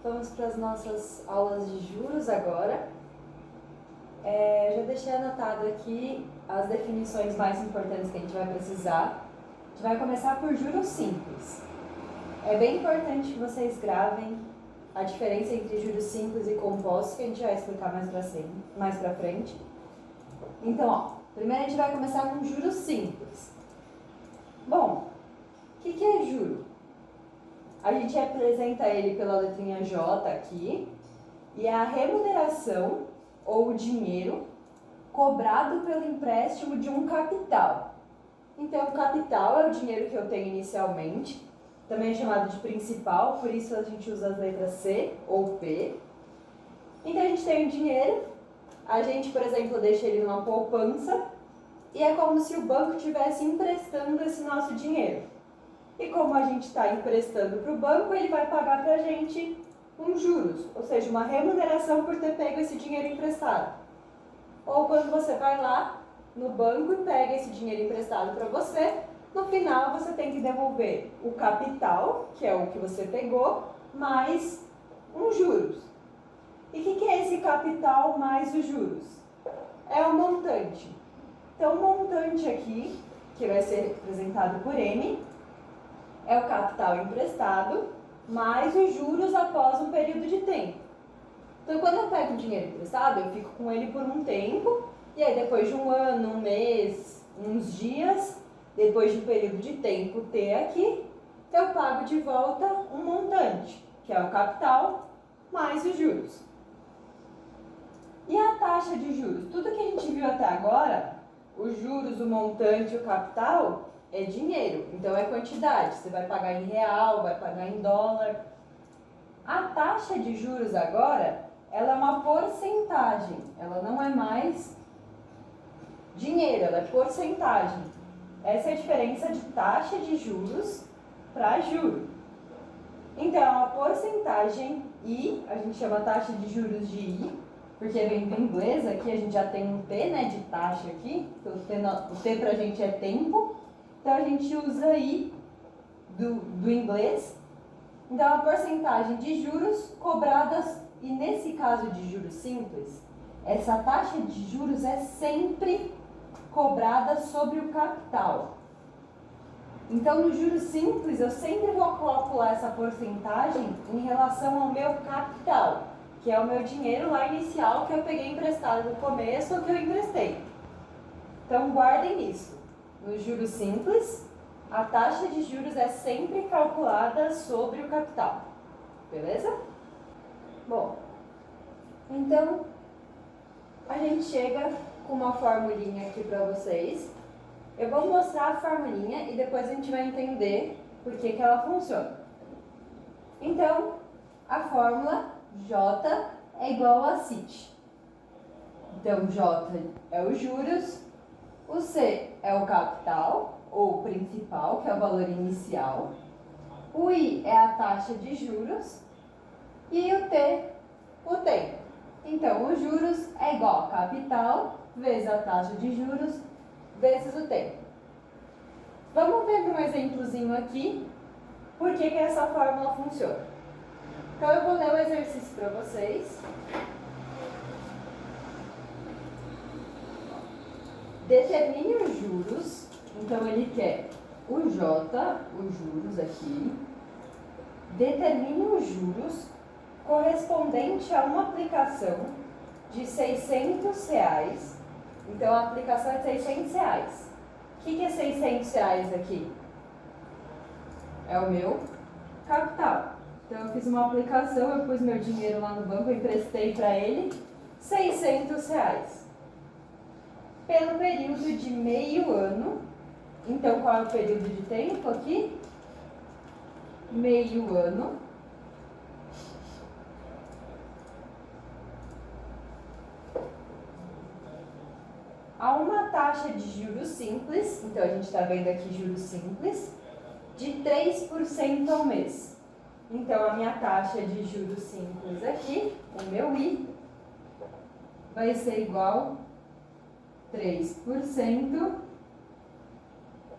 Vamos para as nossas aulas de juros agora. Já deixei anotado aqui as definições mais importantes que a gente vai precisar. A gente vai começar por juros simples. É bem importante que vocês gravem a diferença entre juros simples e compostos, que a gente vai explicar mais pra frente. Então, primeiro a gente vai começar com juros simples. Bom, o que é juro? A gente apresenta ele pela letrinha J aqui, e é a remuneração ou o dinheiro cobrado pelo empréstimo de um capital. Então, o capital é o dinheiro que eu tenho inicialmente, também é chamado de principal, por isso a gente usa as letras C ou P. Então, a gente tem o dinheiro, a gente, por exemplo, deixa ele numa poupança, e é como se o banco estivesse emprestando esse nosso dinheiro. E como a gente está emprestando para o banco, ele vai pagar para a gente uns juros, ou seja, uma remuneração por ter pego esse dinheiro emprestado. Ou quando você vai lá no banco e pega esse dinheiro emprestado para você, no final você tem que devolver o capital, que é o que você pegou, mais uns juros. E o que é esse capital mais os juros? É o montante. Então, o montante aqui, que vai ser representado por M, é o capital emprestado, mais os juros após um período de tempo. Então, quando eu pego o dinheiro emprestado, eu fico com ele por um tempo, e aí depois de um ano, um mês, uns dias, depois de um período de tempo T aqui, eu pago de volta um montante, que é o capital, mais os juros. E a taxa de juros? Tudo que a gente viu até agora, os juros, o montante, o capital, é dinheiro, então é quantidade. Você vai pagar em real, vai pagar em dólar. A taxa de juros agora, ela é uma porcentagem, ela não é mais dinheiro, ela é porcentagem. Essa é a diferença de taxa de juros para juro. Então, é uma porcentagem I, a gente chama taxa de juros de I, porque vem do inglês, aqui a gente já tem um T, né, de taxa aqui, então o T pra gente é tempo, então a gente usa I do inglês. Então, a porcentagem de juros cobradas, e nesse caso de juros simples, essa taxa de juros é sempre cobrada sobre o capital. Então, no juros simples, eu sempre vou calcular essa porcentagem em relação ao meu capital, que é o meu dinheiro lá inicial que eu peguei emprestado no começo ou que eu emprestei. Então, guardem isso. Nos juros simples, a taxa de juros é sempre calculada sobre o capital. Beleza? Bom, então, a gente chega com uma formulinha aqui para vocês. Eu vou mostrar a formulinha e depois a gente vai entender por que ela funciona. Então, a fórmula J é igual a CIT. Então, J é os juros, o C é o capital, ou principal, que é o valor inicial, o I é a taxa de juros e o T, o tempo. Então, os juros é igual a capital vezes a taxa de juros vezes o tempo. Vamos ver um exemplozinho aqui, por que essa fórmula funciona. Então, eu vou ler o exercício para vocês. Determine os juros. Então, ele quer o J, os juros aqui. Determine os juros correspondente a uma aplicação de R$600. Então, a aplicação é de R$600. O que é R$600 aqui? É o meu capital. Então, eu fiz uma aplicação, eu pus meu dinheiro lá no banco, eu emprestei para ele R$600. Pelo período de meio ano. Então, qual é o período de tempo aqui? Meio ano. A uma taxa de juros simples, então a gente está vendo aqui juros simples, de 3% ao mês. Então, a minha taxa de juros simples aqui, o meu I, vai ser igual a 3%.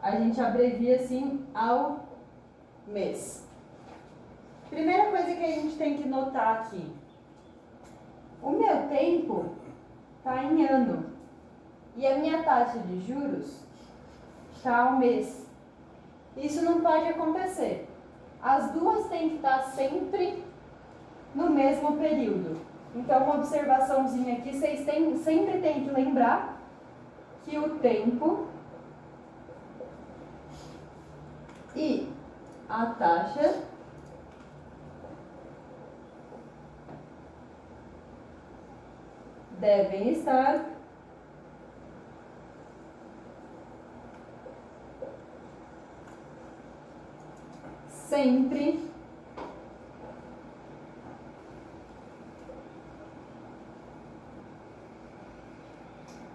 A gente abrevia assim ao mês. Primeira coisa que a gente tem que notar aqui. O meu tempo está em ano e a minha taxa de juros está ao mês. Isso não pode acontecer. As duas têm que estar sempre no mesmo período. Então, uma observaçãozinha aqui, vocês sempre têm que lembrar que o tempo e a taxa devem estar sempre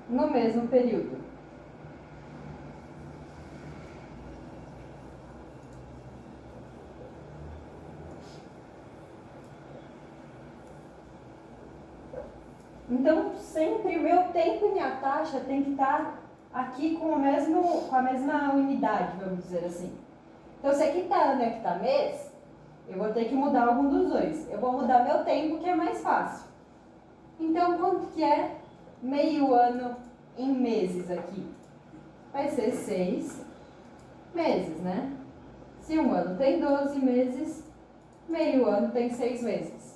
no mesmo período. Então, sempre o meu tempo e minha taxa tem que estar aqui com a mesma unidade, vamos dizer assim. Então, se aqui está ano e aqui está mês, eu vou ter que mudar algum dos dois. Eu vou mudar meu tempo, que é mais fácil. Então, quanto que é meio ano em meses aqui? Vai ser 6 meses, né? Se um ano tem 12 meses, meio ano tem 6 meses.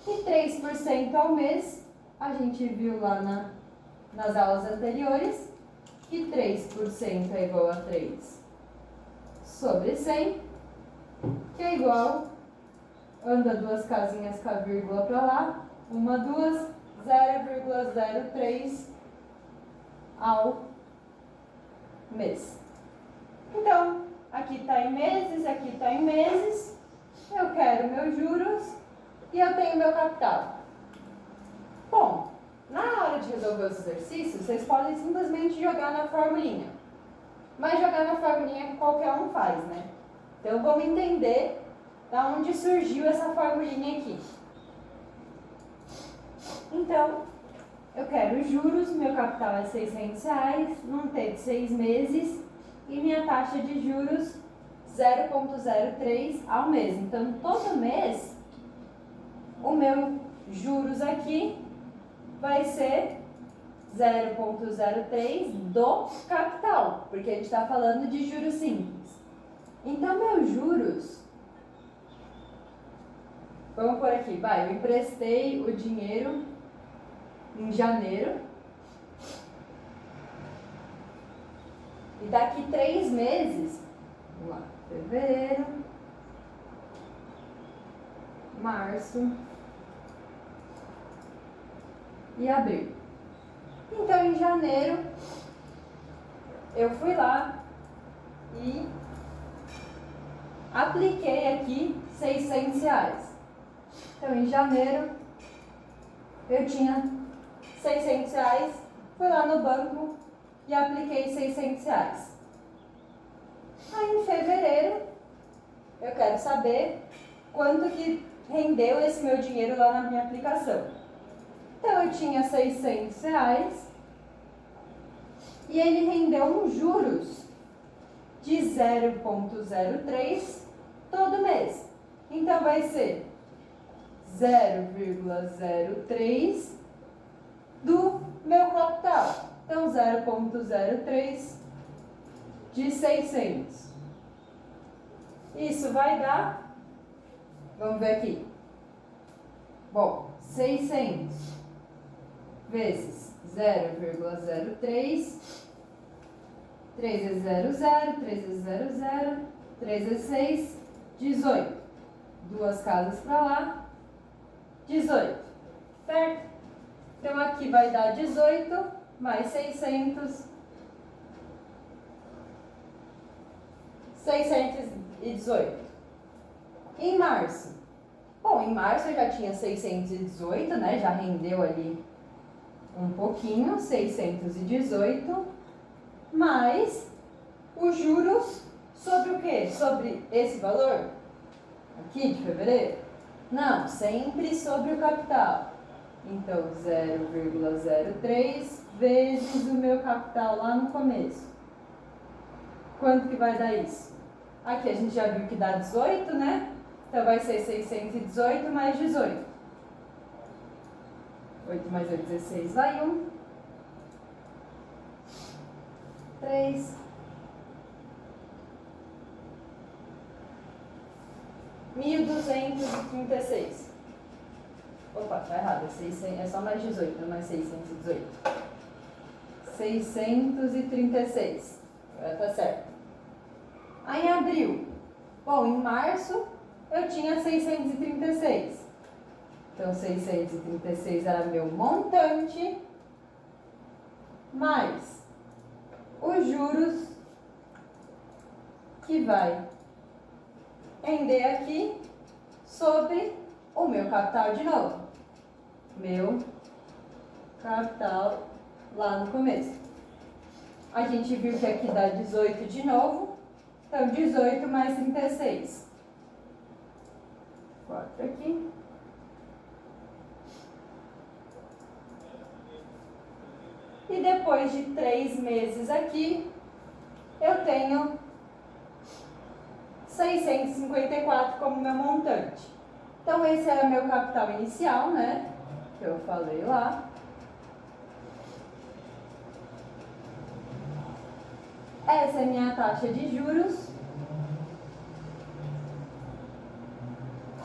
E 3% ao mês, a gente viu lá nas aulas anteriores, que 3% é igual a 3 sobre 100, que é igual, anda duas casinhas com a vírgula para lá, 1, 2, 0,03 ao mês. Então, aqui está em meses, aqui está em meses, eu quero meus juros e eu tenho meu capital. Bom, na hora de resolver os exercícios, vocês podem simplesmente jogar na formulinha. Mas jogar na formulinha qualquer um faz, né? Então, vamos entender da onde surgiu essa formulinha aqui. Então, eu quero juros, meu capital é R$600, não teve 6 meses e minha taxa de juros 0,03 ao mês. Então, todo mês, o meu juros aqui vai ser 0,03 do capital, porque a gente está falando de juros simples. Então, meus juros, vamos por aqui, eu emprestei o dinheiro em janeiro e daqui 3 meses, vamos lá, fevereiro, março e abril. Então, em janeiro, eu fui lá e apliquei aqui R$600. Então, em janeiro, eu tinha R$600, fui lá no banco e apliquei R$600. Aí, em fevereiro, eu quero saber quanto que rendeu esse meu dinheiro lá na minha aplicação. Então, eu tinha R$600 e ele rendeu uns juros de 0,03 todo mês. Então, vai ser 0,03 do meu capital. Então, 0,03 de 600. Isso vai dar, vamos ver aqui. Bom, 600 vezes 0,03, 3 vezes 0, 0, 3 vezes 0, 0, 3 vezes 6, 18. Duas casas para lá, 18, certo? Então, aqui vai dar 18 mais 600, 618. Em março, bom, em março eu já tinha 618, né? Já rendeu ali um pouquinho, 618, mais os juros sobre o quê? Sobre esse valor aqui de fevereiro? Não, sempre sobre o capital. Então, 0,03 vezes o meu capital lá no começo. Quanto que vai dar isso? Aqui a gente já viu que dá 18, né? Então, vai ser 618 mais 18. 8 mais 8, 16, vai 1. 3. 1.236. Opa, tá errado. É só mais 18, não é 618. 636. Agora tá certo. Aí em abril. Bom, em março eu tinha 636. Então 636 era meu montante, mais os juros que vai render aqui sobre o meu capital de novo. Meu capital lá no começo. A gente viu que aqui dá 18 de novo. Então, 18 mais 36. 4 aqui. E depois de 3 meses aqui, eu tenho 654 como meu montante. Então, esse era meu capital inicial, né? Que eu falei lá. Essa é a minha taxa de juros.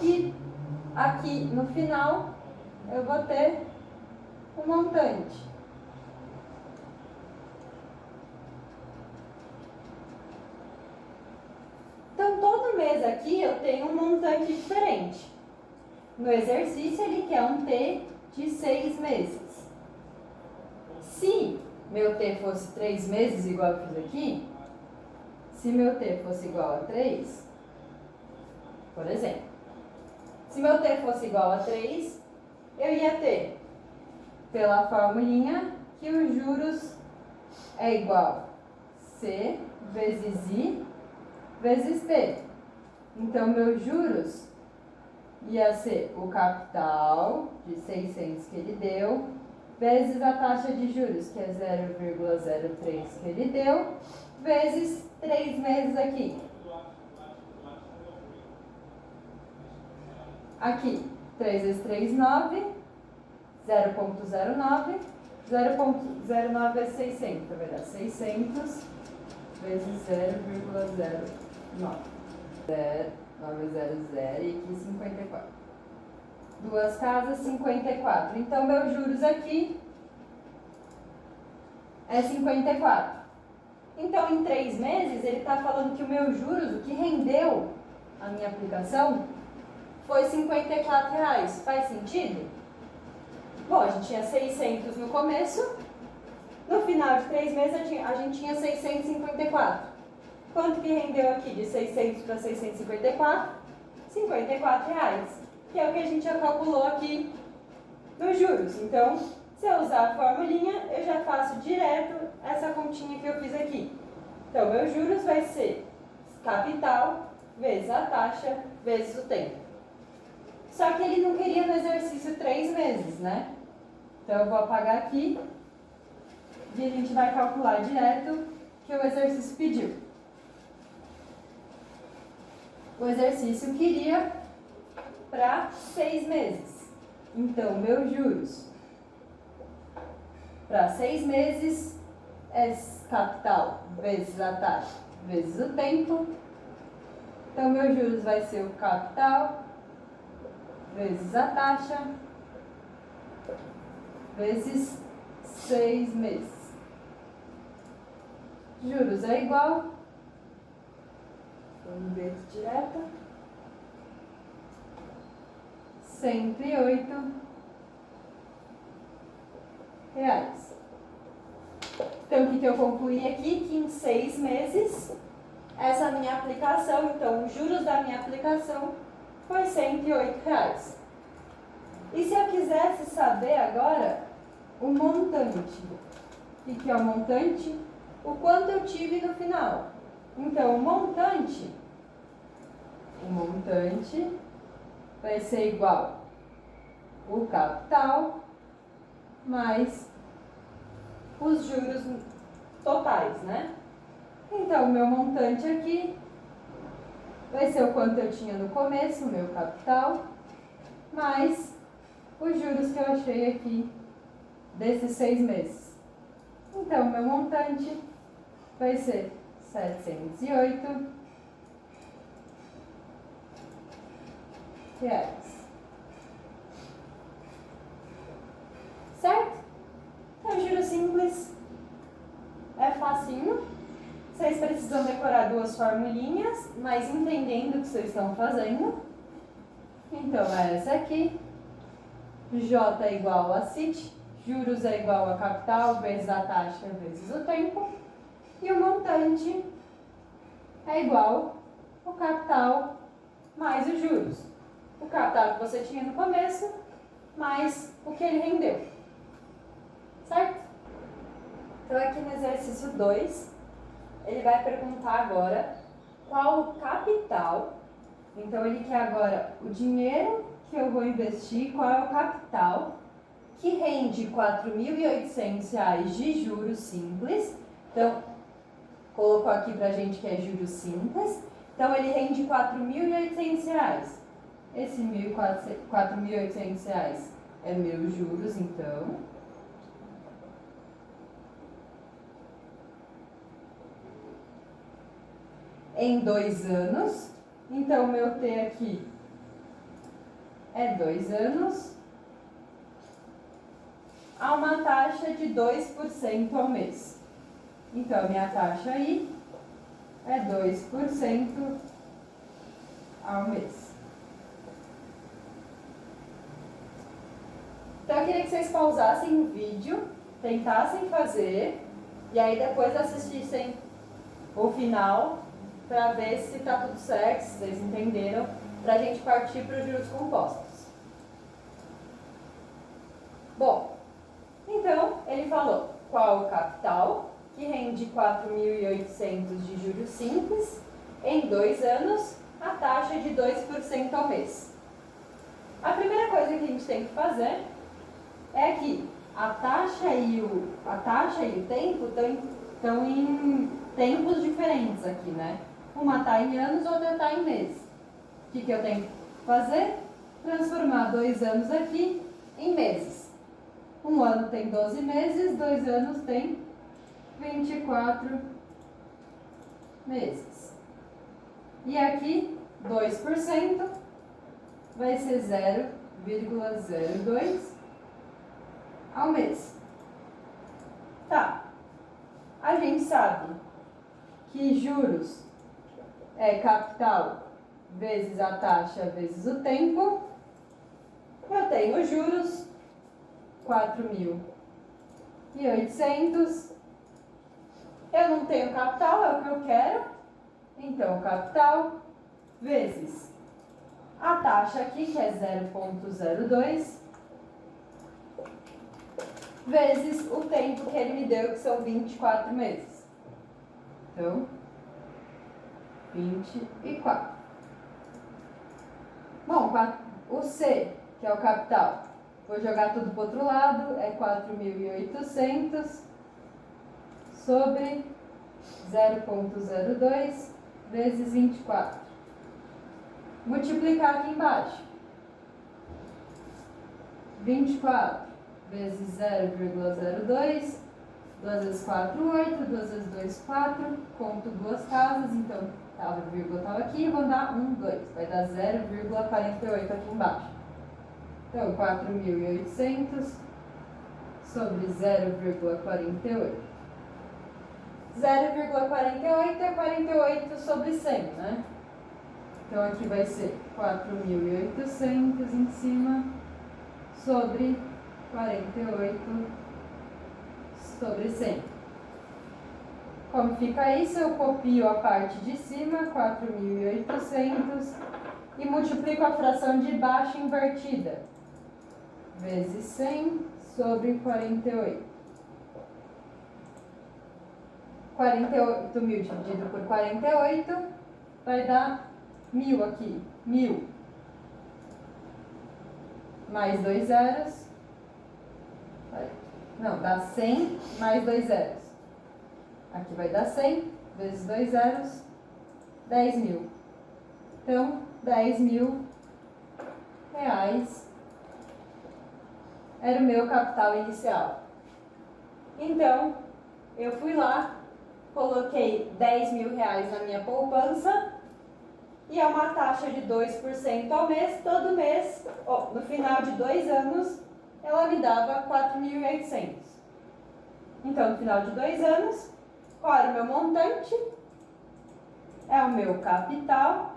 E aqui no final, eu vou ter o montante. Então, todo mês aqui eu tenho um montante diferente. No exercício, ele quer um T de 6 meses. Se meu T fosse 3 meses, igual eu fiz aqui, se meu T fosse igual a 3, por exemplo, se meu T fosse igual a 3, eu ia ter, pela formulinha, que os juros é igual C vezes I vezes P. Então, meus juros ia ser o capital de 600 que ele deu, vezes a taxa de juros, que é 0,03 que ele deu, vezes 3 meses aqui. Aqui, 3 vezes 3, 9, 0,09, 0,09 é 600, vai dar 600 vezes 0,09. 900 e aqui 54. Duas casas, 54. Então, meus juros aqui é 54. Então, em 3 meses, ele está falando que o meu juros, o que rendeu a minha aplicação, foi R$ 54. Faz sentido? Bom, a gente tinha 600 no começo. No final de 3 meses, a gente tinha 654. Quanto que rendeu aqui de 600 para 654? R$ 54, que é o que a gente já calculou aqui nos juros. Então, se eu usar a formulinha, eu já faço direto essa continha que eu fiz aqui. Então, meus juros vai ser capital vezes a taxa vezes o tempo. Só que ele não queria no exercício 3 meses, né? Então, eu vou apagar aqui e a gente vai calcular direto que o exercício pediu. O exercício queria para 6 meses. Então, meus juros para 6 meses é capital vezes a taxa vezes o tempo. Então, meus juros vai ser o capital vezes a taxa vezes 6 meses. Juros é igual. Vamos ver direta. R$ 108. Então, o que eu concluí aqui? Que em 6 meses, essa minha aplicação, então, os juros da minha aplicação foi R$ 108. E se eu quisesse saber agora o montante? O que é o montante? O quanto eu tive no final. Então, o montante vai ser igual o capital mais os juros totais, né? Então, o meu montante aqui vai ser o quanto eu tinha no começo, o meu capital, mais os juros que eu achei aqui desses 6 meses. Então, meu montante vai ser 708 reais. Certo? Então, juros simples é facinho. Vocês precisam decorar 2 formulinhas, mas entendendo o que vocês estão fazendo. Então, é essa aqui. J é igual a CIT, juros é igual a capital vezes a taxa vezes o tempo. E o montante é igual ao capital mais os juros. O capital que você tinha no começo, mais o que ele rendeu. Certo? Então, aqui no exercício 2, ele vai perguntar agora qual o capital. Então, ele quer agora o dinheiro que eu vou investir, qual é o capital que rende R$ 4.800 de juros simples. Então, colocou aqui pra gente que é juros simples. Então, ele rende R$ 4.800. Esse R$ 4.800 é meus juros, então. Em 2 anos. Então, meu T aqui é 2 anos. A uma taxa de 2% ao mês. Então, a minha taxa aí é 2% ao mês. Então, eu queria que vocês pausassem o vídeo, tentassem fazer, e aí depois assistissem o final para ver se está tudo certo, se vocês entenderam, para a gente partir para os juros compostos. Bom, então, ele falou qual o capital que rende 4.800 de juros simples em 2 anos, a taxa de 2% ao mês. A primeira coisa que a gente tem que fazer é que a taxa e o tempo estão em tempos diferentes aqui, né? Uma está em anos, outra está em meses. O que eu tenho que fazer? Transformar 2 anos aqui em meses. 1 ano tem 12 meses, 2 anos tem 24 meses. E aqui, 2% vai ser 0,02 ao mês. Tá. A gente sabe que juros é capital vezes a taxa vezes o tempo. Eu tenho juros 4.800. Eu não tenho capital, é o que eu quero. Então, capital vezes a taxa aqui, que é 0,02, vezes o tempo que ele me deu, que são 24 meses. Então, 24. Bom, o C, que é o capital, vou jogar tudo para o outro lado, é 4.800 sobre 0,02 vezes 24. Multiplicar aqui embaixo. 24 vezes 0,02, 2 vezes 4, 8, 2 vezes 2, 4. Conto 2 casas, então a vírgula estava aqui, vou dar 1, 2. Vai dar 0,48 aqui embaixo. Então, 4.800 sobre 0,48. 0,48 é 48 sobre 100, né? Então, aqui vai ser 4.800 em cima sobre 48 sobre 100. Como fica isso? Eu copio a parte de cima, 4.800, e multiplico a fração de baixo invertida, vezes 100 sobre 48. 48 mil dividido por 48 vai dar 1.000 aqui, 1.000. Mais 2 zeros. Não, dá 100 mais 2 zeros. Aqui vai dar 100 vezes 2 zeros, 10.000. Então, 10 mil reais era o meu capital inicial. Então, eu fui lá, coloquei 10 mil reais na minha poupança e é uma taxa de 2% ao mês, todo mês, no final de 2 anos, ela me dava 4.800. Então, no final de 2 anos, qual era o meu montante? É o meu capital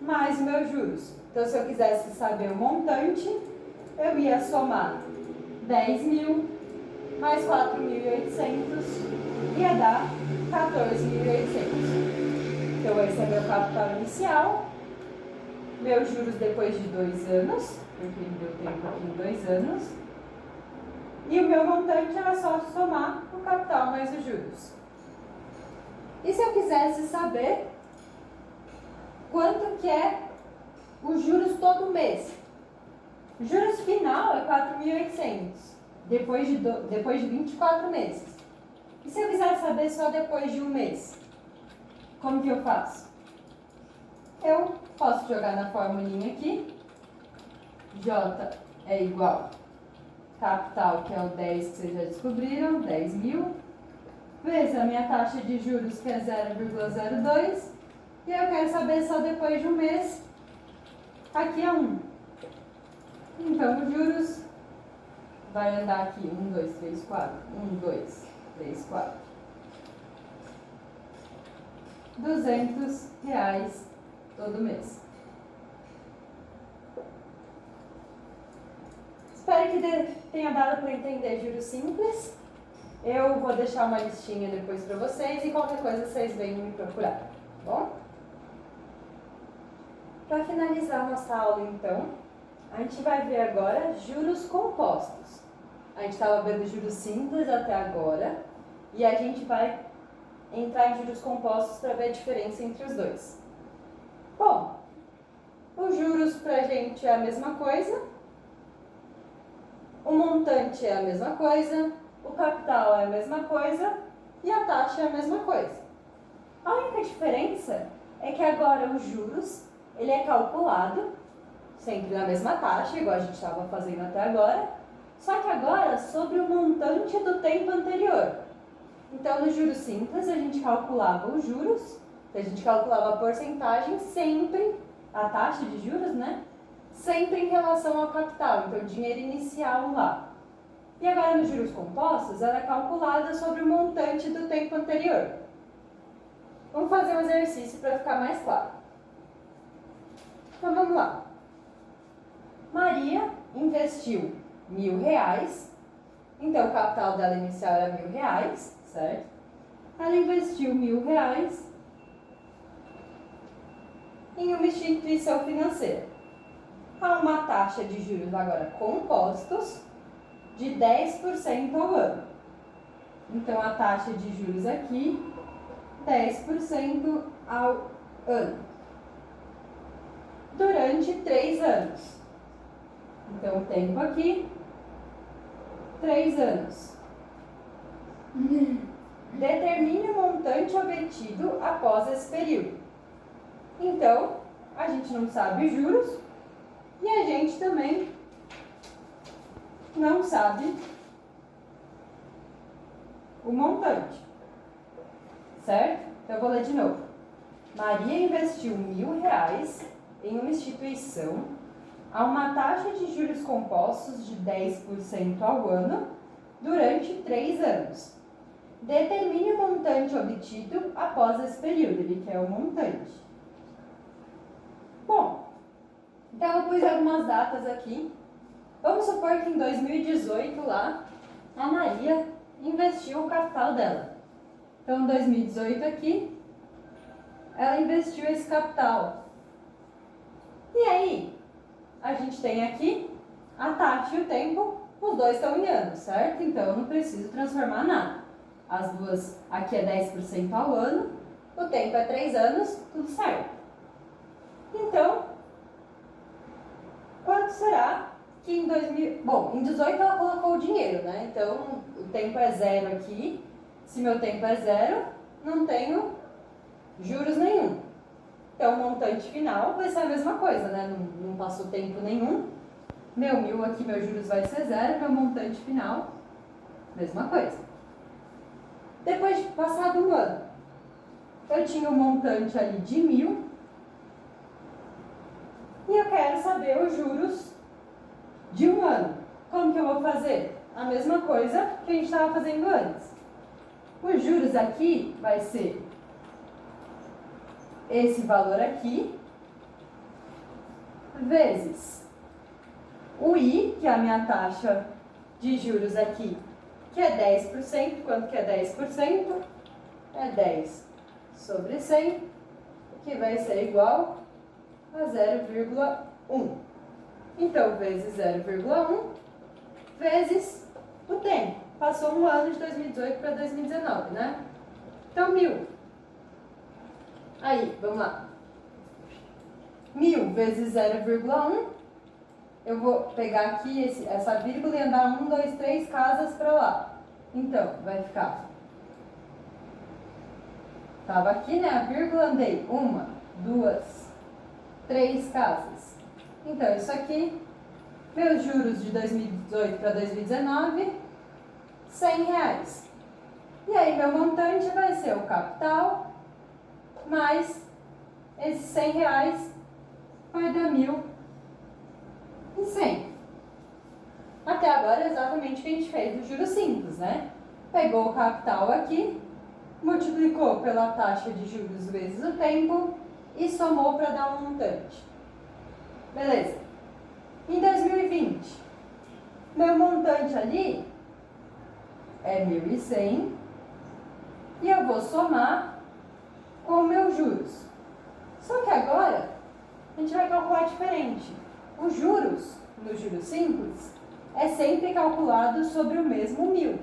mais os meus juros. Então, se eu quisesse saber o montante, eu ia somar 10 mil mais 4.800, ia dar 14.800. Então, esse é meu capital inicial, meus juros depois de 2 anos, porque me deu tempo aqui em 2 anos, e o meu montante era só somar o capital mais os juros. E se eu quisesse saber quanto que é os juros todo mês? O juros final é 4.800, depois de 24 meses. E se eu quiser saber só depois de um mês? Como que eu faço? Eu posso jogar na formulinha aqui. J é igual capital, que é o 10 que vocês já descobriram, 10 mil, vezes a minha taxa de juros, que é 0,02, e eu quero saber só depois de um mês. Aqui é 1. Então, os juros vai andar aqui, 1, 2, 3, 4, 1, 2, 3, 4. R$ 200 todo mês. Espero que tenha dado para entender juros simples. Eu vou deixar uma listinha depois para vocês e qualquer coisa vocês venham me procurar, tá bom? Para finalizar nossa aula, então, a gente vai ver agora juros compostos. A gente estava vendo juros simples até agora e a gente vai entrar em juros compostos para ver a diferença entre os dois. Bom, os juros para a gente é a mesma coisa, o montante é a mesma coisa, o capital é a mesma coisa e a taxa é a mesma coisa. A única diferença é que agora os juros, ele é calculado sempre na mesma taxa, igual a gente estava fazendo até agora, só que agora sobre o montante do tempo anterior. Então, no juros simples, a gente calculava os juros, a gente calculava a porcentagem sempre, a taxa de juros, né? Sempre em relação ao capital, então o dinheiro inicial lá. E agora, nos juros compostos, ela é calculada sobre o montante do tempo anterior. Vamos fazer um exercício para ficar mais claro. Então, vamos lá. Maria investiu R$ 1.000, então o capital dela inicial era R$ 1.000, certo? Ela investiu R$ 1.000 em uma instituição financeira. Há uma taxa de juros agora compostos de 10% ao ano. Então, a taxa de juros aqui, 10% ao ano. Durante 3 anos. Então, o tempo aqui, 3 anos. Determine o montante obtido após esse período. Então, a gente não sabe os juros e a gente também não sabe o montante, certo? Então, eu vou ler de novo. Maria investiu R$ 1.000 em uma instituição a uma taxa de juros compostos de 10% ao ano durante 3 anos. Determine o montante obtido após esse período, ele quer o montante. Bom, então eu pus algumas datas aqui. Vamos supor que em 2018 lá, a Maria investiu o capital dela. Então, em 2018 aqui, ela investiu esse capital. E aí, a gente tem aqui a taxa e o tempo, os dois estão em anos, certo? Então, eu não preciso transformar nada. As duas, aqui é 10% ao ano, o tempo é 3 anos, tudo certo. Então, quanto será que em 2000... Bom, em 18 ela colocou o dinheiro, né? Então, o tempo é 0 aqui. Se meu tempo é 0, não tenho juros nenhum. Então, o montante final vai ser a mesma coisa, né? Não passou tempo nenhum. Meu 1.000 aqui, meus juros vai ser 0, meu montante final, mesma coisa. Depois de passado um ano, eu tinha um montante ali de 1.000 e eu quero saber os juros de um ano. Como que eu vou fazer? A mesma coisa que a gente estava fazendo antes. Os juros aqui vai ser esse valor aqui, vezes o I, que é a minha taxa de juros aqui, que é 10%. Quanto que é 10%? É 10 sobre 100, que vai ser igual a 0,1. Então, vezes 0,1, vezes o tempo. Passou um ano de 2018 para 2019, né? Então, 1.000. Aí, vamos lá. 1.000 vezes 0,1. Eu vou pegar aqui essa vírgula e andar 1, 2, 3 casas para lá. Então, vai ficar... Estava aqui, né? A vírgula, andei 1, 2, 3 casas. Então, isso aqui, meus juros de 2018 para 2019, R$100. E aí, meu montante vai ser o capital mais esses R$100 vai dar 1.100. Até agora é exatamente o que a gente fez no juros simples, né? Pegou o capital aqui, multiplicou pela taxa de juros vezes o tempo e somou para dar um montante. Beleza. Em 2020, meu montante ali é 1.100 e eu vou somar com meus juros. Só que agora a gente vai calcular diferente. Os juros, no juros simples, é sempre calculado sobre o mesmo 1.000.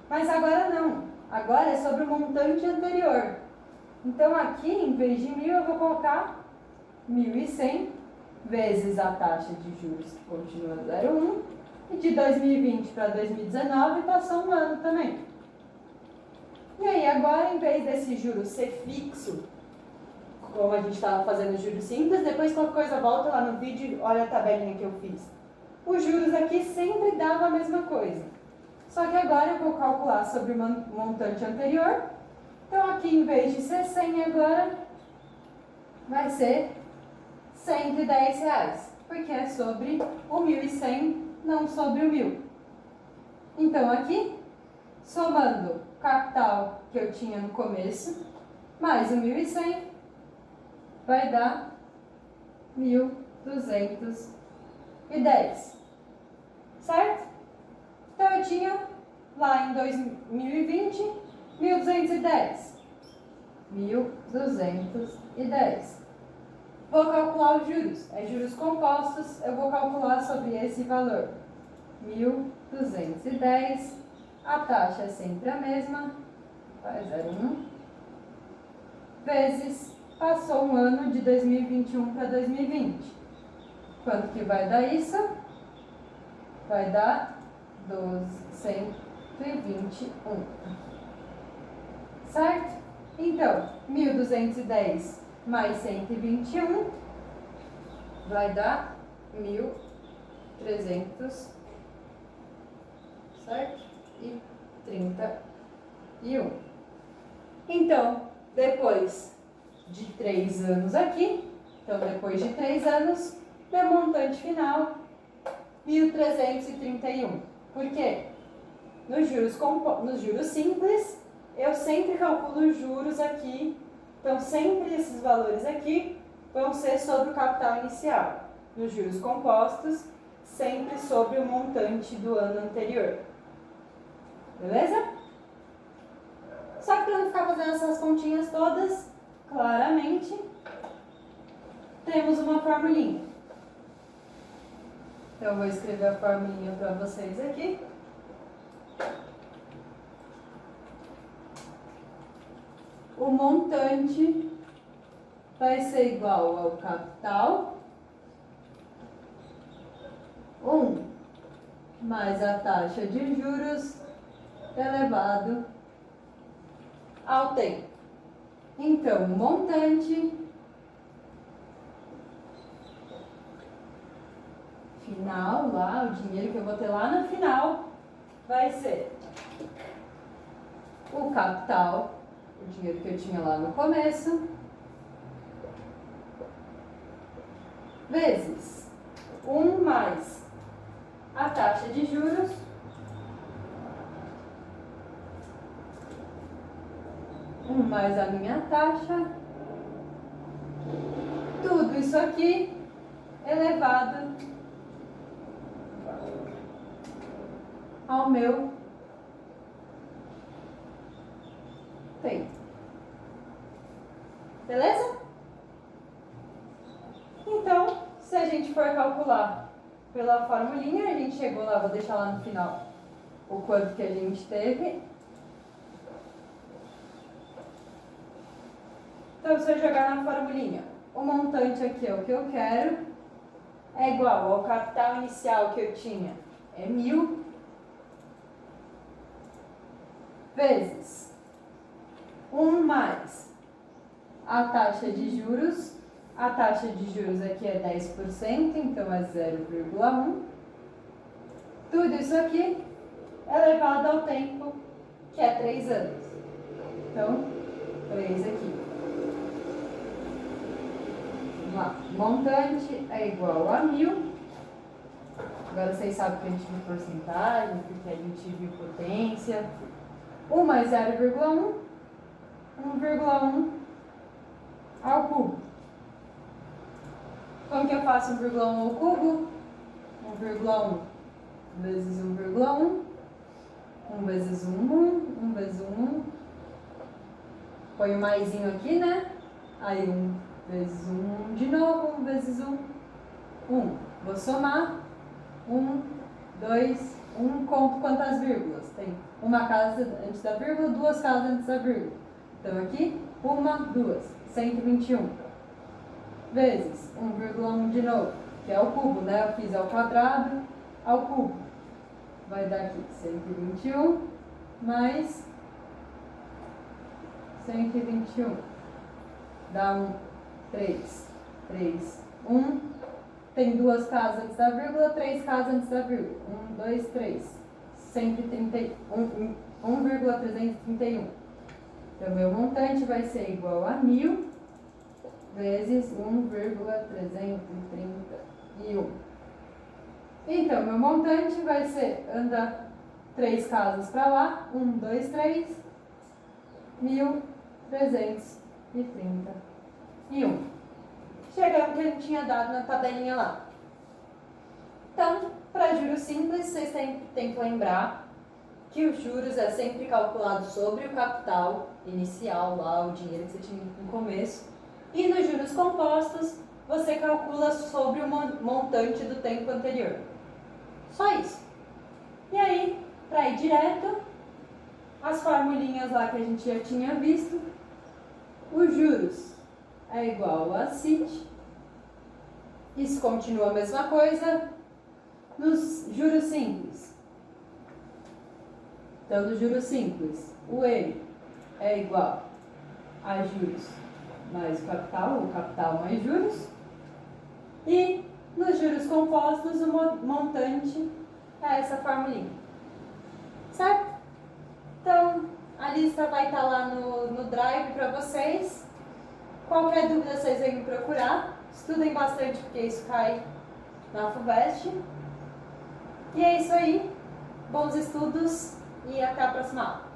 Mas agora não. Agora é sobre o montante anterior. Então aqui, em vez de 1.000, eu vou colocar 1.100 vezes a taxa de juros, que continua 0,1. E de 2020 para 2019 passou um ano também. E aí agora, em vez desse juro ser fixo, como a gente estava fazendo juros simples, depois qualquer coisa volta lá no vídeo, olha a tabelinha que eu fiz. Os juros aqui sempre davam a mesma coisa. Só que agora eu vou calcular sobre o montante anterior. Então aqui, em vez de ser 100 agora, vai ser R$110, porque é sobre o 1.100, não sobre o 1.000. Então aqui, somando o capital que eu tinha no começo, mais o 1.100, vai dar 1.210. Certo? Então eu tinha lá em 2020, 1.210. 1.210. Vou calcular os juros. É juros compostos, eu vou calcular sobre esse valor. 1.210. A taxa é sempre a mesma. Vai 0,1. Vezes, passou um ano de 2021 para 2020. Quanto que vai dar isso? Vai dar 121. Certo? Então, 1.210 mais 121 vai dar 1.300, certo? E 31. Então, depois de 3 anos aqui, então depois de 3 anos, meu montante final, 1.331. Por quê? Nos juros simples, eu sempre calculo os juros aqui. Então, sempre esses valores aqui vão ser sobre o capital inicial. Nos juros compostos, sempre sobre o montante do ano anterior. Beleza? Só que para não ficar fazendo essas continhas todas, claramente, temos uma formulinha. Então, eu vou escrever a formulinha para vocês aqui. O montante vai ser igual ao capital, 1 mais a taxa de juros elevado ao tempo. Então, o montante final lá, o dinheiro que eu vou ter lá no final, vai ser o capital, o dinheiro que eu tinha lá no começo, vezes 1 mais a taxa de juros, mais a minha taxa, tudo isso aqui elevado ao meu tempo. Beleza? Então, se a gente for calcular pela formulinha, a gente chegou lá, vou deixar lá no final o quanto que a gente teve. Então, se eu jogar na formulinha, o montante aqui é o que eu quero, é igual ao capital inicial que eu tinha, é 1.000, vezes 1 mais a taxa de juros. A taxa de juros aqui é 10%, então é 0,1. Tudo isso aqui elevado ao tempo, que é 3 anos. Então, 3 aqui. Vamos lá. Montante é igual a 1.000. Agora vocês sabem que a gente viu porcentagem, porque a gente viu potência. 1 mais 0,1. 1,1 ao cubo. Como que eu faço 1,1 ao cubo? 1,1 vezes 1,1. 1 vezes 1, 1 vezes 1. Põe o maisinho aqui, né? Aí 1 vezes 1 de novo, 1 vezes 1. 1. Vou somar. 1, 2, 1. Conto quantas vírgulas? Tem uma casa antes da vírgula, 2 casas antes da vírgula. Então aqui, 1, 2. 121. Vezes 1,1 de novo, que é o cubo, né? Eu fiz ao quadrado, ao cubo. Vai dar aqui 121 mais 121. Dá 3. 3, 1. Tem 2 casas antes da vírgula, 3 casas antes da vírgula. 1, 2, 3. 1,331. Então, meu montante vai ser igual a 1.000 vezes 1,331. Então, meu montante vai ser, anda 3 casas para lá, 1, 2, 3, 1.331. Chegamos que a gente tinha dado na tabelinha lá. Então, para juros simples, vocês têm que lembrar que os juros é sempre calculado sobre o capital inicial lá, o dinheiro que você tinha no começo. E nos juros compostos, você calcula sobre o montante do tempo anterior. Só isso. E aí, para ir direto, as formulinhas lá que a gente já tinha visto, os juros é igual a CIT. Isso continua a mesma coisa nos juros simples. Então, no juros simples, o M é igual a juros mais o capital mais juros. E nos juros compostos, o montante é essa formulinha. Certo? Então, a lista vai estar lá no Drive para vocês. Qualquer dúvida, vocês vêm me procurar. Estudem bastante, porque isso cai na FUVEST. E é isso aí. Bons estudos e até a próxima aula.